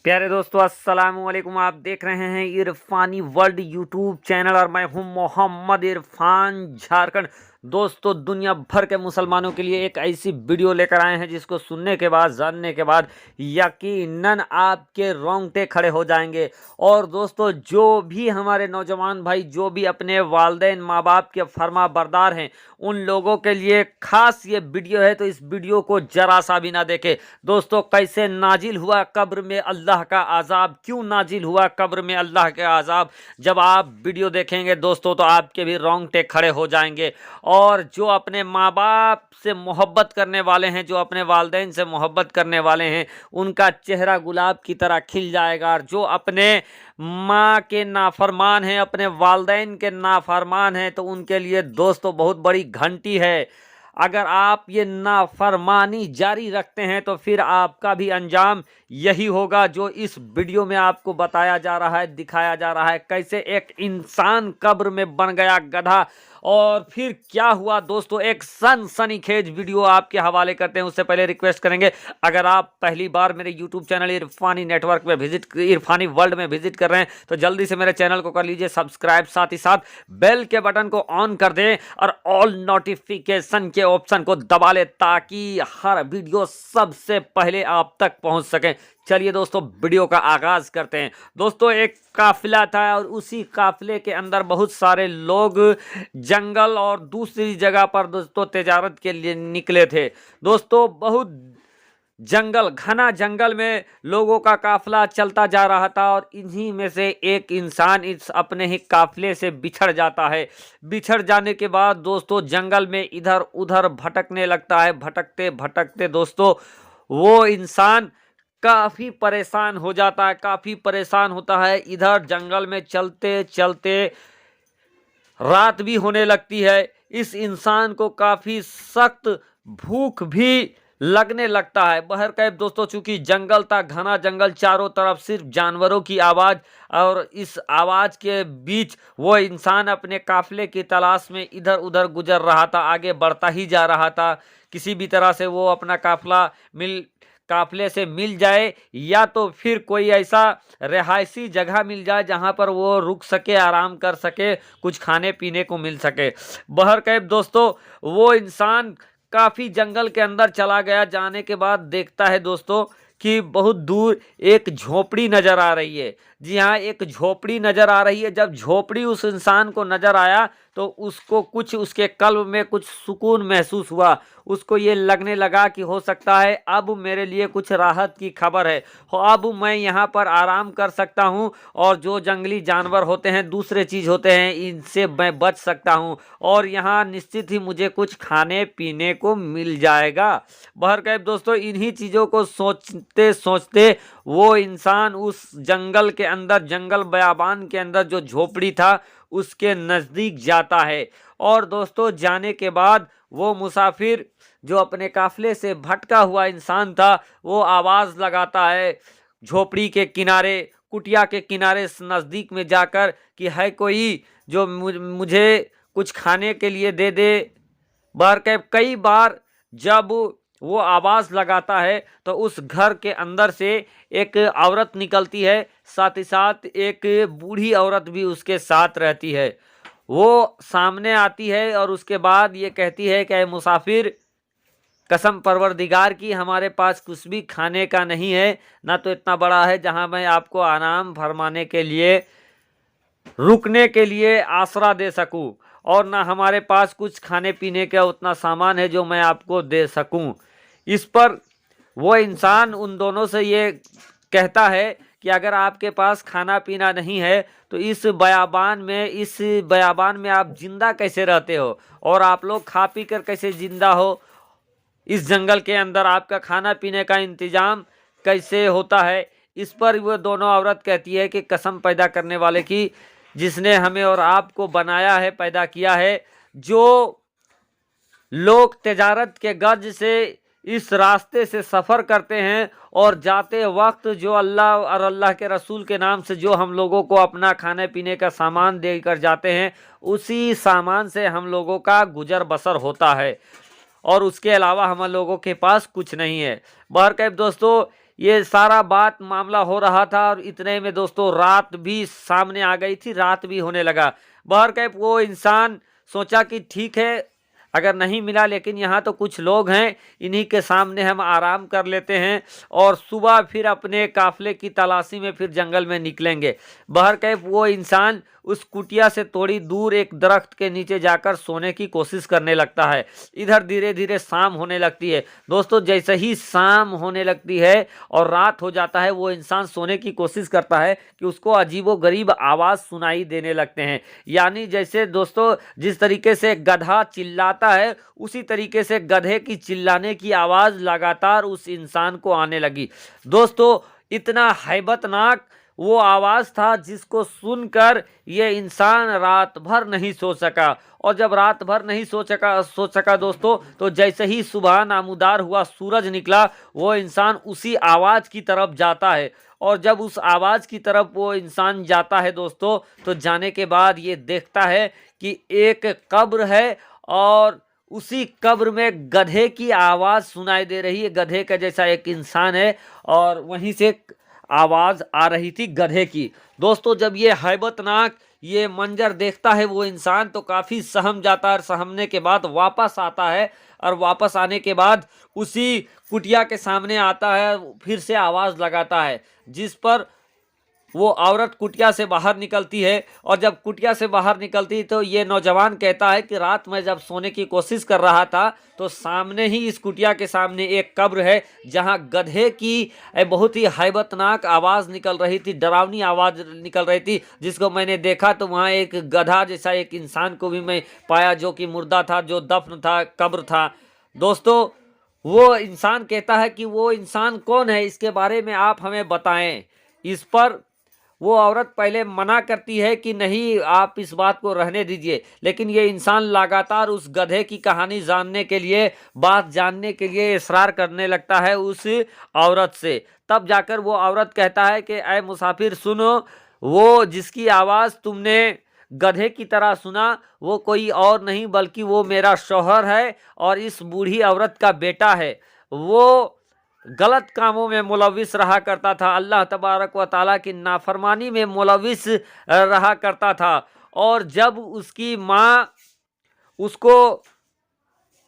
प्यारे दोस्तों, अस्सलाम वालेकुम। आप देख रहे हैं इरफानी वर्ल्ड यूट्यूब चैनल और मैं हूं मोहम्मद इरफान झारखंड। दोस्तों, दुनिया भर के मुसलमानों के लिए एक ऐसी वीडियो लेकर आए हैं जिसको सुनने के बाद, जानने के बाद यकीनन आपके रोंगटे खड़े हो जाएंगे। और दोस्तों, जो भी हमारे नौजवान भाई जो भी अपने वालिदैन माँ बाप के फर्मा बरदार हैं, उन लोगों के लिए खास ये वीडियो है, तो इस वीडियो को जरा सा भी ना देखें। दोस्तों, कैसे नाजिल हुआ कब्र में अल्लाह का आज़ाब, क्यों नाजिल हुआ कब्र में अल्लाह के आज़ाब, जब आप वीडियो देखेंगे दोस्तों तो आपके भी रोंगटे खड़े हो जाएंगे। और जो अपने माँ बाप से मोहब्बत करने वाले हैं, जो अपने वालिदैन से मोहब्बत करने वाले हैं, उनका चेहरा गुलाब की तरह खिल जाएगा। और जो अपने माँ के नाफरमान हैं, अपने वालिदैन के नाफरमान हैं, तो उनके लिए दोस्तों बहुत बड़ी घंटी है। अगर आप ये नाफरमानी जारी रखते हैं तो फिर आपका भी अंजाम यही होगा जो इस वीडियो में आपको बताया जा रहा है, दिखाया जा रहा है। कैसे एक इंसान कब्र में बन गया गधा, और फिर क्या हुआ दोस्तों, एक सनसनीखेज वीडियो आपके हवाले करते हैं। उससे पहले रिक्वेस्ट करेंगे, अगर आप पहली बार मेरे यूट्यूब चैनल इरफानी नेटवर्क में इरफानी वर्ल्ड में विजिट कर रहे हैं तो जल्दी से मेरे चैनल को कर लीजिए सब्सक्राइब, साथ ही साथ बेल के बटन को ऑन कर दें और ऑल नोटिफिकेशन के ऑप्शन को दबा लें ताकि हर वीडियो सबसे पहले आप तक पहुंच सके। चलिए दोस्तों, वीडियो का आगाज करते हैं। दोस्तों, एक काफिला था और उसी काफिले के अंदर बहुत सारे लोग जंगल और दूसरी जगह पर दोस्तों तिजारत के लिए निकले थे। दोस्तों, बहुत जंगल, घना जंगल में लोगों का काफिला चलता जा रहा था और इन्हीं में से एक इंसान इस अपने ही काफिले से बिछड़ जाता है। बिछड़ जाने के बाद दोस्तों जंगल में इधर उधर भटकने लगता है। भटकते भटकते दोस्तों वो इंसान काफ़ी परेशान हो जाता है, काफ़ी परेशान होता है। इधर जंगल में चलते चलते रात भी होने लगती है। इस इंसान को काफ़ी सख्त भूख भी लगने लगता है। बहरकैफ दोस्तों, चूंकि जंगल था, घना जंगल, चारों तरफ सिर्फ जानवरों की आवाज़, और इस आवाज़ के बीच वो इंसान अपने काफिले की तलाश में इधर उधर गुजर रहा था, आगे बढ़ता ही जा रहा था। किसी भी तरह से वो अपना काफिले से मिल जाए, या तो फिर कोई ऐसा रिहायशी जगह मिल जाए जहां पर वो रुक सके, आराम कर सके, कुछ खाने पीने को मिल सके। बहरकैफ दोस्तों, वो इंसान काफ़ी जंगल के अंदर चला गया। जाने के बाद देखता है दोस्तों कि बहुत दूर एक झोपड़ी नज़र आ रही है। जी हाँ, एक झोपड़ी नज़र आ रही है। जब झोपड़ी उस इंसान को नज़र आया तो उसको कुछ, उसके कल्ब में कुछ सुकून महसूस हुआ। उसको ये लगने लगा कि हो सकता है अब मेरे लिए कुछ राहत की खबर है, अब मैं यहाँ पर आराम कर सकता हूँ और जो जंगली जानवर होते हैं, दूसरे चीज़ होते हैं, इनसे मैं बच सकता हूँ और यहाँ निश्चित ही मुझे कुछ खाने पीने को मिल जाएगा। बहरकैफ दोस्तों, इन्हीं चीज़ों को सोचते सोचते वो इंसान उस जंगल के अंदर, जंगल बयाबान के अंदर जो झोपड़ी था उसके नज़दीक जाता है। और दोस्तों, जाने के बाद वो मुसाफिर जो अपने काफिले से भटका हुआ इंसान था, वो आवाज़ लगाता है झोपड़ी के किनारे, कुटिया के किनारे नज़दीक में जाकर कि है कोई जो मुझे कुछ खाने के लिए दे दे। बहरकैफ कई बार जब वो आवाज़ लगाता है तो उस घर के अंदर से एक औरत निकलती है, साथ ही साथ एक बूढ़ी औरत भी उसके साथ रहती है। वो सामने आती है और उसके बाद ये कहती है कि मुसाफिर, कसम परवरदिगार की, हमारे पास कुछ भी खाने का नहीं है, ना तो इतना बड़ा है जहां मैं आपको आराम फरमाने के लिए, रुकने के लिए आसरा दे सकूं, और ना हमारे पास कुछ खाने पीने का उतना सामान है जो मैं आपको दे सकूं। इस पर वो इंसान उन दोनों से ये कहता है कि अगर आपके पास खाना पीना नहीं है तो इस बयाबान में आप जिंदा कैसे रहते हो, और आप लोग खा पी कर कैसे जिंदा हो, इस जंगल के अंदर आपका खाना पीने का इंतजाम कैसे होता है। इस पर वो दोनों औरत कहती है कि कसम पैदा करने वाले की, जिसने हमें और आपको बनाया है, पैदा किया है, जो लोग तिजारत के गर्ज से इस रास्ते से सफ़र करते हैं और जाते वक्त जो अल्लाह और अल्लाह के रसूल के नाम से जो हम लोगों को अपना खाने पीने का सामान देकर जाते हैं, उसी सामान से हम लोगों का गुजर बसर होता है और उसके अलावा हम लोगों के पास कुछ नहीं है। बहरकैफ दोस्तों, ये सारा बात मामला हो रहा था और इतने में दोस्तों रात भी सामने आ गई थी, रात भी होने लगा। बहरकैफ वो इंसान सोचा कि ठीक है, अगर नहीं मिला, लेकिन यहाँ तो कुछ लोग हैं, इन्हीं के सामने हम आराम कर लेते हैं और सुबह फिर अपने काफिले की तलाशी में फिर जंगल में निकलेंगे। बहरकैफ वो इंसान उस कुटिया से थोड़ी दूर एक दरख्त के नीचे जाकर सोने की कोशिश करने लगता है। इधर धीरे धीरे शाम होने लगती है। दोस्तों जैसे ही शाम होने लगती है और रात हो जाता है, वो इंसान सोने की कोशिश करता है कि उसको अजीबोगरीब आवाज़ सुनाई देने लगते हैं। यानी जैसे दोस्तों जिस तरीके से गधा चिल्लाता है, उसी तरीके से गधे की चिल्लाने की आवाज़ लगातार उस इंसान को आने लगी। दोस्तों इतना हैबतनाक वो आवाज़ था जिसको सुनकर ये इंसान रात भर नहीं सो सका। और जब रात भर नहीं सो सका दोस्तों, तो जैसे ही सुबह नामूदार हुआ, सूरज निकला, वो इंसान उसी आवाज़ की तरफ जाता है। और जब उस आवाज़ की तरफ वो इंसान जाता है दोस्तों, तो जाने के बाद ये देखता है कि एक कब्र है और उसी कब्र में गधे की आवाज़ सुनाई दे रही है। गधे का जैसा एक इंसान है और वहीं से आवाज़ आ रही थी गधे की। दोस्तों जब ये हैबतनाक ये मंजर देखता है वो इंसान, तो काफ़ी सहम जाता है और सहमने के बाद वापस आता है। और वापस आने के बाद उसी कुटिया के सामने आता है, फिर से आवाज़ लगाता है, जिस पर वो औरत कुटिया से बाहर निकलती है। और जब कुटिया से बाहर निकलती तो ये नौजवान कहता है कि रात में जब सोने की कोशिश कर रहा था, तो सामने ही इस कुटिया के सामने एक कब्र है, जहां गधे की बहुत ही हैबतनाक आवाज़ निकल रही थी, डरावनी आवाज़ निकल रही थी, जिसको मैंने देखा तो वहां एक गधा जैसा एक इंसान को भी मैं पाया, जो कि मुर्दा था, जो दफन था, कब्र था। दोस्तों वो इंसान कहता है कि वो इंसान कौन है, इसके बारे में आप हमें बताएं। इस पर वो औरत पहले मना करती है कि नहीं, आप इस बात को रहने दीजिए, लेकिन ये इंसान लगातार उस गधे की कहानी जानने के लिए, बात जानने के लिए इसरार करने लगता है उस औरत से। तब जाकर वो औरत कहता है कि ऐ मुसाफिर सुनो, वो जिसकी आवाज़ तुमने गधे की तरह सुना, वो कोई और नहीं बल्कि वो मेरा शौहर है और इस बूढ़ी औरत का बेटा है। वो गलत कामों में मुलविस रहा करता था, अल्लाह तबारक व ताला की नाफरमानी में मुलविस रहा करता था। और जब उसकी माँ उसको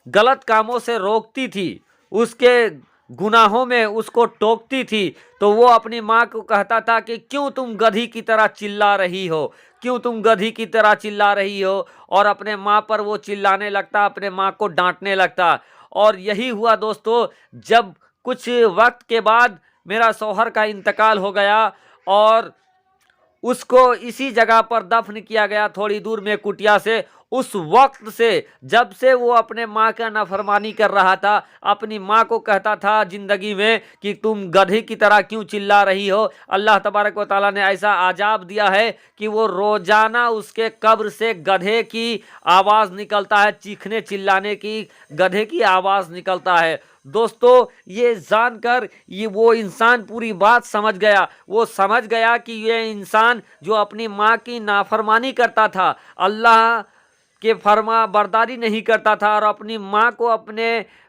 गलत कामों से रोकती थी, उसके गुनाहों में उसको टोकती थी, तो वो अपनी माँ को कहता था कि क्यों तुम गधी की तरह चिल्ला रही हो, क्यों तुम गधी की तरह चिल्ला रही हो। और अपने माँ पर वो चिल्लाने लगता, अपने माँ को डांटने लगता। और यही हुआ दोस्तों, जब कुछ वक्त के बाद मेरा शौहर का इंतकाल हो गया और उसको इसी जगह पर दफन किया गया, थोड़ी दूर में कुटिया से। उस वक्त से, जब से वो अपने माँ का नाफरमानी कर रहा था, अपनी माँ को कहता था ज़िंदगी में कि तुम गधे की तरह क्यों चिल्ला रही हो, अल्लाह तबारक व ताला ने ऐसा आजाब दिया है कि वो रोजाना उसके कब्र से गधे की आवाज़ निकलता है, चीखने चिल्लाने की गधे की आवाज़ निकलता है। दोस्तों ये जानकर ये वो इंसान पूरी बात समझ गया। वो समझ गया कि ये इंसान जो अपनी माँ की नाफरमानी करता था, अल्लाह के फरमा बरदारी नहीं करता था और अपनी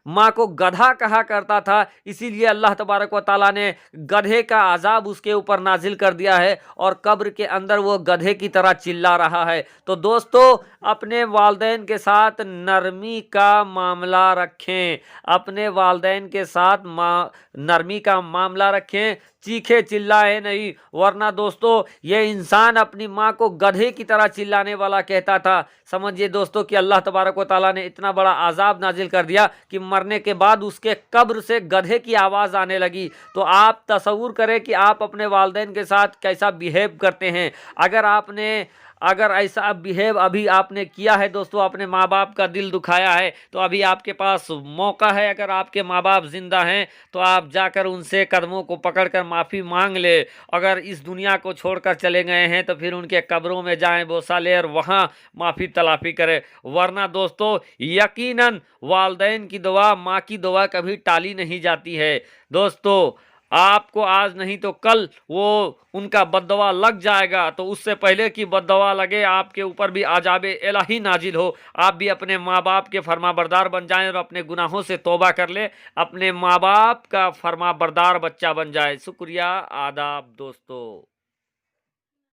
माँ को गधा कहा करता था, इसीलिए अल्लाह तबारक व ताला ने गधे का अजाब उसके ऊपर नाजिल कर दिया है और कब्र के अंदर वो गधे की तरह चिल्ला रहा है। तो दोस्तों अपने वालिदैन के साथ नरमी का मामला रखें, अपने वालिदैन के साथ नरमी का मामला रखें, चीखे चिल्लाए नहीं। वरना दोस्तों ये इंसान अपनी माँ को गधे की तरह चिल्लाने वाला कहता था। समझिए दोस्तों कि अल्लाह तबारक व ताला ने इतना बड़ा अजाब नाजिल कर दिया कि मरने के बाद उसके कब्र से गधे की आवाज़ आने लगी। तो आप तसव्वुर करें कि आप अपने वालिदैन के साथ कैसा बिहेव करते हैं। अगर ऐसा बिहेव अभी आपने किया है दोस्तों, अपने माँ बाप का दिल दुखाया है, तो अभी आपके पास मौका है। अगर आपके माँ बाप जिंदा हैं तो आप जाकर उनसे कदमों को पकड़कर माफ़ी मांग ले। अगर इस दुनिया को छोड़कर चले गए हैं तो फिर उनके कब्रों में जाएं, बोसा ले और वहाँ माफ़ी तलाफ़ी करें। वरना दोस्तों यकीनन वालिदैन की दुआ, माँ की दुआ कभी टाली नहीं जाती है। दोस्तों आपको आज नहीं तो कल वो उनका बद्दवा लग जाएगा। तो उससे पहले कि बद्दवा लगे, आपके ऊपर भी आजाब इलाही नाजिल हो, आप भी अपने माँ बाप के फरमाबरदार बन जाएं और अपने गुनाहों से तौबा कर ले, अपने माँ बाप का फरमाबरदार बच्चा बन जाए। शुक्रिया, आदाब दोस्तों।